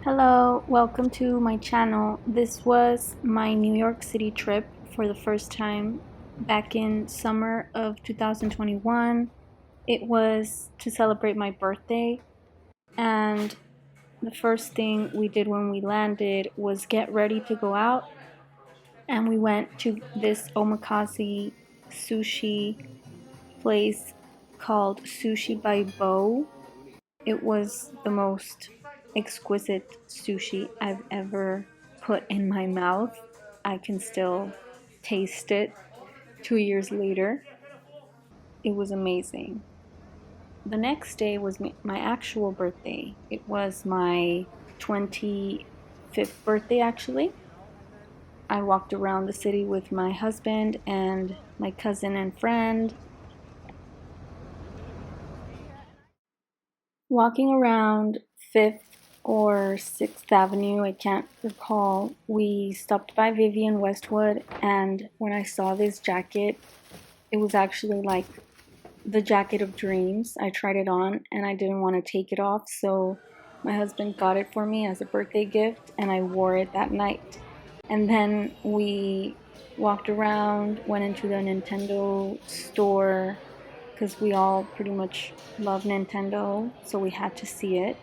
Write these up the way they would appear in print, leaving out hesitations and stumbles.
Hello, welcome to my channel. This was my New York City trip for the first time back in summer of 2021. It was to celebrate my birthday, and the first thing we did when we landed was get ready to go out, and we went to this omakase sushi place called Sushi by Bo. It was the most exquisite sushi I've ever put in my mouth. I can still taste it 2 years later. It was amazing. The next day was my actual birthday. It was my 25th birthday, actually. I walked around the city with my husband and my cousin and friend. Walking around 5th or 6th Avenue, I can't recall, we stopped by Vivian Westwood, and when I saw this jacket, it was actually like the jacket of dreams. I tried it on and I didn't want to take it off, so my husband got it for me as a birthday gift, and I wore it that night. And then we walked around, went into the Nintendo store, because we all pretty much love Nintendo, so we had to see it.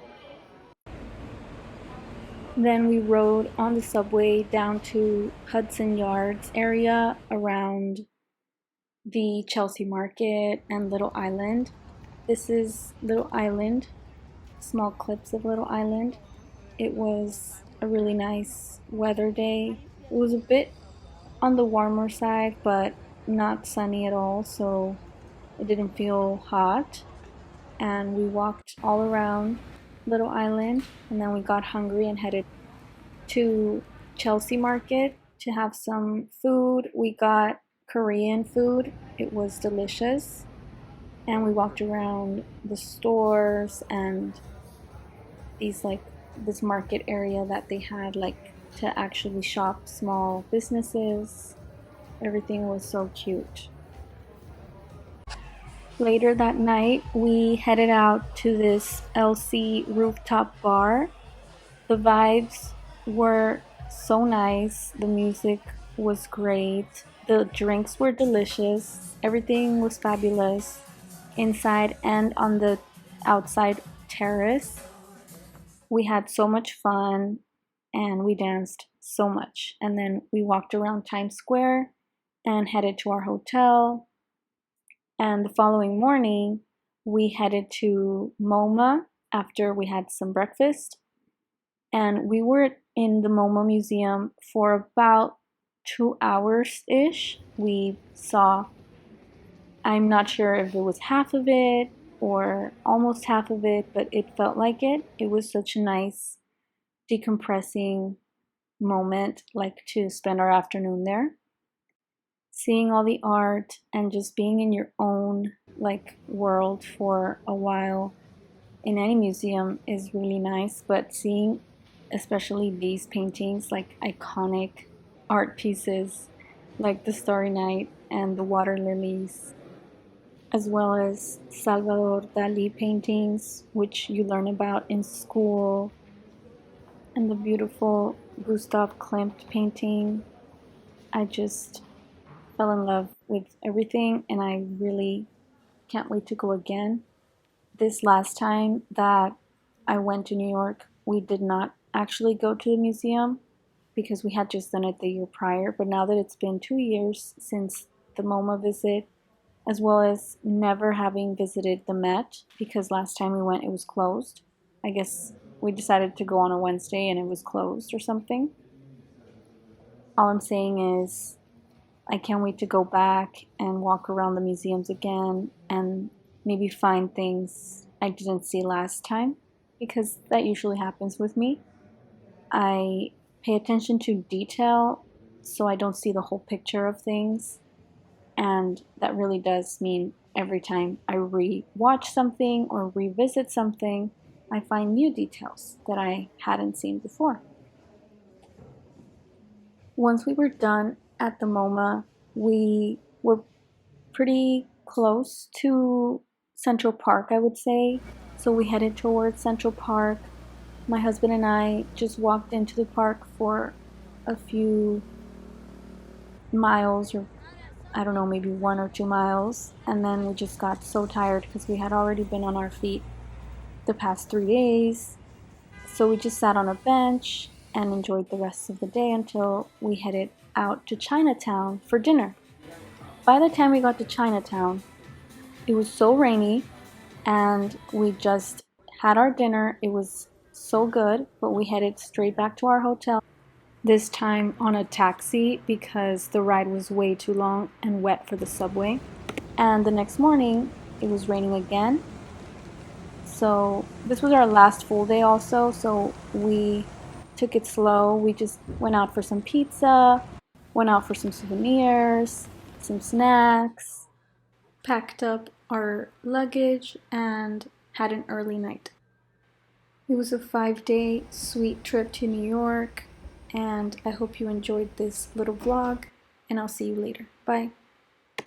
Then we rode on the subway down to Hudson Yards area around the Chelsea Market and Little Island. This is Little Island, small clips of Little Island. It was a really nice weather day. It was a bit on the warmer side, but not sunny at all, so it didn't feel hot. And we walked all around Little Island, and then we got hungry and headed to Chelsea Market to have some food. We got Korean food. It was delicious. And we walked around the stores and this market area that they had to actually shop small businesses. Everything was so cute. Later that night, we headed out to this LC rooftop bar. The vibes were so nice. The music was great. The drinks were delicious. Everything was fabulous inside and on the outside terrace. We had so much fun and we danced so much. And then we walked around Times Square and headed to our hotel. And the following morning, we headed to MoMA after we had some breakfast. And we were in the MoMA Museum for about 2 hours-ish. We saw, I'm not sure if it was half of it or almost half of it, but it felt like it. It was such a nice decompressing moment, like to spend our afternoon there. Seeing all the art and just being in your own world for a while in any museum is really nice, but seeing especially these paintings, like iconic art pieces like the Starry Night and the water lilies, as well as Salvador Dali paintings, which you learn about in school, and the beautiful Gustav Klimt painting. I just fell in love with everything, and I really can't wait to go again. This last time that I went to New York, we did not actually go to the museum because we had just done it the year prior, but now that it's been 2 years since the MoMA visit, as well as never having visited the Met, because last time we went it was closed. I guess we decided to go on a Wednesday and it was closed or something. All I'm saying is I can't wait to go back and walk around the museums again and maybe find things I didn't see last time, because that usually happens with me. I pay attention to detail so I don't see the whole picture of things, and that really does mean every time I re-watch something or revisit something, I find new details that I hadn't seen before. Once we were done at the MoMA, we were pretty close to Central Park, I would say. So we headed towards Central Park. my husband and I just walked into the park for a few miles, or I don't know, maybe 1 or 2 miles, and then we just got so tired because we had already been on our feet the past 3 days. So we just sat on a bench and enjoyed the rest of the day until we headed out to Chinatown for dinner. By the time we got to Chinatown, it was so rainy and we just had our dinner. It was so good, but we headed straight back to our hotel, this time on a taxi because the ride was way too long and wet for the subway. And the next morning, it was raining again. So this was our last full day also, so we took it slow. We just went out for some pizza, went out for some souvenirs, some snacks, packed up our luggage, and had an early night. It was a 5 day sweet trip to New York, and I hope you enjoyed this little vlog, and I'll see you later. Bye.